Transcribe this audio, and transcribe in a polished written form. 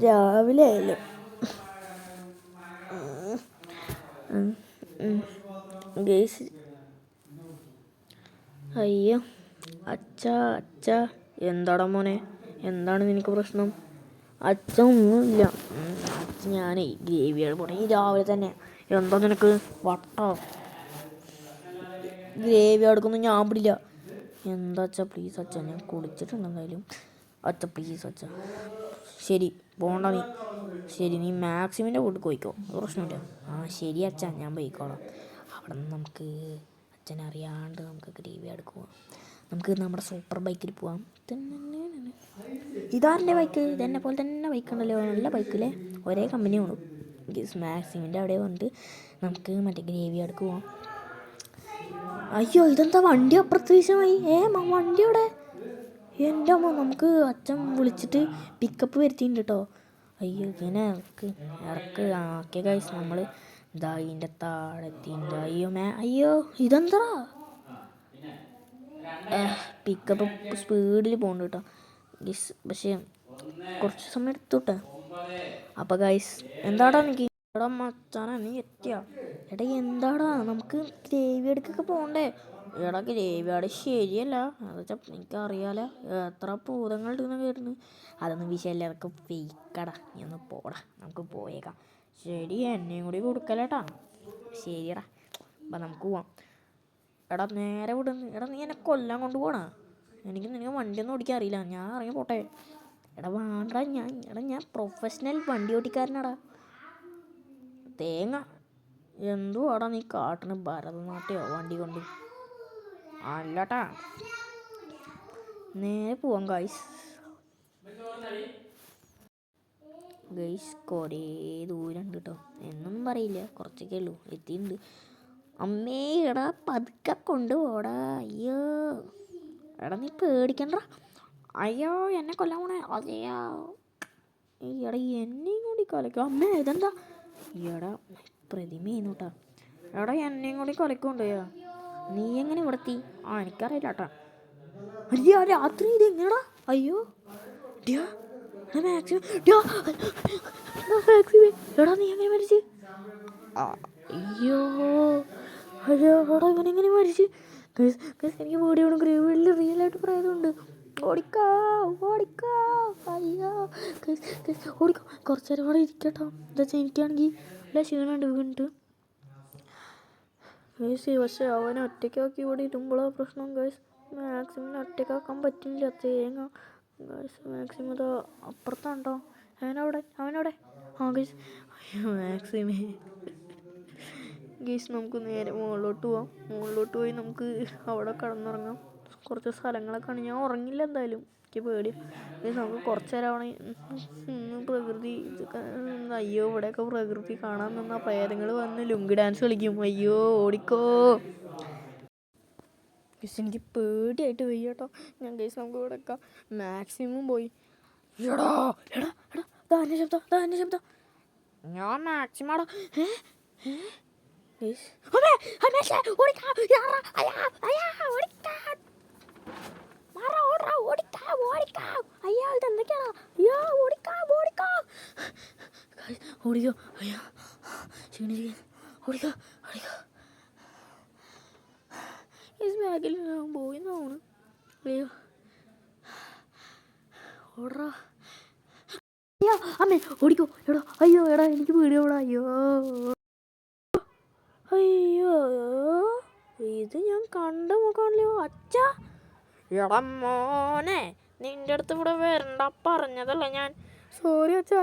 രാവിലെ ആയാലും ഗേസ്. അയ്യോ അച്ഛ എന്താടാ മോനെ, എന്താണ് നിനക്ക് പ്രശ്നം? അച്ഛൻ ഒന്നുമില്ല. ഞാനേ ഗ്രേവിയാണ് പോണേ ഈ രാവിലെ തന്നെ. എന്താ നിനക്ക് വട്ടോ? ഗ്രേവി അടുക്കൊന്നും ഞാൻ പിടില്ല. എന്താ അച്ഛാ പ്ലീസ് അച്ഛാ, ഞാൻ കുളിച്ചിട്ടുണ്ട് എന്തായാലും. അച്ഛ പ്ലീസ് അച്ഛ. ശരി പോണ്ട നീ. ശരി നീ മാക്സിമിൻ്റെ വീട്ടിൽ പോയിക്കോ, പ്രശ്നമില്ല. ശരി അച്ഛാ ഞാൻ പോയിക്കോളാം. അവിടെ നിന്ന് നമുക്ക് അച്ഛനറിയാണ്ട് നമുക്ക് ഗ്രേവി അടുക്കുക. നമുക്ക് നമ്മുടെ സൂപ്പർ ബൈക്കിൽ പോവാം. ഇതാരുടെ ബൈക്ക്? ഇതെന്നെ പോലെ തന്നെ ബൈക്കുണ്ടല്ലോ, നല്ല ബൈക്കില്ലേ, ഒരേ കമ്പനിയാണ്. മാക്സിമിൻ്റെ അവിടെ വന്നിട്ട് നമുക്ക് മറ്റേ ഗ്രേവി അടുക്ക് പോവാം. അയ്യോ ഇതെന്താ വണ്ടി അപ്രത്യക്ഷമായി? വണ്ടി അവിടെ. എൻ്റെ അമ്മ, നമുക്ക് അച്ഛൻ വിളിച്ചിട്ട് പിക്കപ്പ് വരുത്തിയിട്ടുണ്ട് കേട്ടോ. അയ്യോ ഇങ്ങനെ ഇറക്ക് ഓക്കെ ഗൈസ്, നമ്മൾ ഇതാ ഇതിൻ്റെ താഴെത്തിൻ്റെ. അയ്യോ ഇതെന്താ പിക്കപ്പ് സ്പീഡിൽ പോകുന്നുണ്ട് കേട്ടോ ഗൈസ്, പക്ഷേ കുറച്ച് സമയം എടുത്തോട്ടെ. അപ്പോൾ ഗൈസ് എന്താടാ എനിക്ക് എടാ മച്ചാനാ നീ എത്തിയാ? എടാ എന്താടാ, നമുക്ക് ഗ്രേവി അടുക്കൊക്കെ പോകണ്ടേ? എടാ ഗ്രേവി ആട് ശരിയല്ല, അത് വെച്ചാൽ എനിക്കറിയാലോ എത്ര ഭൂതങ്ങൾ ഇടുന്ന കേട്ടിന്. അതൊന്നും വിഷയമല്ല, അതൊക്കെ ഫേക്കടാ. നീ ഒന്ന് പോടാ, നമുക്ക് പോയേക്കാം. ശരി എന്നെയും കൂടി കൊടുക്കലേട്ടാ. ശരിയടാ അപ്പം നമുക്ക് പോവാം. എടാ നേരെ വിടുന്നു. എടാ നീ എന്നെ കൊല്ലാൻ കൊണ്ടുപോകണ? നിനക്ക് വണ്ടിയൊന്നും ഓടിക്കാൻ അറിയില്ല, ഞാൻ ഇറങ്ങി പോട്ടെ. എടാ വേണ്ട, ഞാൻ പ്രൊഫഷണൽ വണ്ടി ഓടിക്കാരനാടാ. തേങ്ങ എന്തുവാടാ നീ കാട്ടണ്? ഭരതനാട്യമോ വണ്ടി കൊണ്ട്? അല്ലട്ടാ നേരെ പോവാം ഗൈസ്. കുറേ ദൂരം ഉണ്ട് കേട്ടോ, എന്നൊന്നും പറയില്ല, കുറച്ചൊക്കെ ഉള്ളൂ. എത്തിയിട്ടുണ്ട്. അമ്മേ എടാ പതുക്കെ കൊണ്ടുപോടാ. അയ്യോ എടാ നീ പേടിക്കണ്ട. അയ്യോ എന്നെ കൊല്ലാൻ പോണേ. അതെയോ എടാ എന്നെയും കൂടി കൊലക്കും. അമ്മേ ഇതെന്താ? എടാ പ്രതിമയെന്നു കേട്ടാ. എടാ എന്നെയും കൂടി കൊലക്കുണ്ടോയോ? നീ എങ്ങനെ ഇവിടെത്തി? എനിക്കറിയില്ല കേട്ടാ. അയ്യോ രാത്രി ഇത് എങ്ങനെടാ? അയ്യോ മാക്സിമം എടാ നീ എങ്ങനെ മരിച്ച്? അയ്യോ എടാ ഇവനെങ്ങനെ മരിച്ച്? എനിക്ക് പേടിയാണ്, ഗ്രേവിയിൽ റിയലായിട്ട് പറയുന്നുണ്ട്. ഓടിക്കോ. അയ്യോ ഓടിക്കോ, കുറച്ച് നേരം കൂടെ ഇരിക്കട്ടോ. എന്താ വെച്ചാൽ എനിക്കാണെങ്കിൽ നല്ല ക്ഷീണമുണ്ട് വീണിട്ട് ഗൈസ്. പക്ഷെ അവനെ ഒറ്റയ്ക്കാക്കി ഇവിടെ ഇടുമ്പോഴാണ് പ്രശ്നം ഗൈസ്. മാക്സിമിന് ഒറ്റയ്ക്കാക്കാൻ പറ്റുന്നില്ല. തേങ്ങ ഗൈസ്. മാക്സിമം ഇതാ അപ്പുറത്താണ്ടോ അവനവിടെ. ഗൈസ് മാക്സിമേ ഗൈസ് നമുക്ക് നേരെ മുകളിലോട്ട് പോയി നമുക്ക് അവിടെ കിടന്നുറങ്ങാം. കുറച്ച് സ്ഥലങ്ങളൊക്കെയാണ്. ഞാൻ ഉറങ്ങില്ല എന്തായാലും, എനിക്ക് പേടി. നമുക്ക് കുറച്ച് നേരം അവിടെ പ്രകൃതി അയ്യോ ഇവിടെയൊക്കെ പ്രകൃതി കാണാൻ നിന്നാൽ പ്രേതങ്ങൾ വന്ന് ലുങ്കി ഡാൻസ് കളിക്കും. അയ്യോ ഓടിക്കോ ഗൈസ്, എനിക്ക് പേടിയായിട്ട് വയ്യ കേട്ടോ. ഞാൻ ഗൈസ് നമുക്ക് ഇവിടെ വെക്കാം. മാക്സിമം പോയി. എടാ ശബ്ദം ഞാൻ മാക്സിമം ഓടിക്കോ. അയ്യോ ഓടിക്കോ. ബാഗിൽ പോയി തോന്നു. അയ്യോ ഓടാ അമ്മേ ഓടിക്കോ. എടാ അയ്യോ എടാ എനിക്ക് പേടിയോടാ. അയ്യോ ഇത് ഞാൻ കണ്ട മുഖാണല്ലോ. അച്ഛാ എടാ മോനെ, നിന്റെ അടുത്ത് ഇവിടെ വരണ്ട പറഞ്ഞതല്ല ഞാൻ. സോറി അച്ഛാ.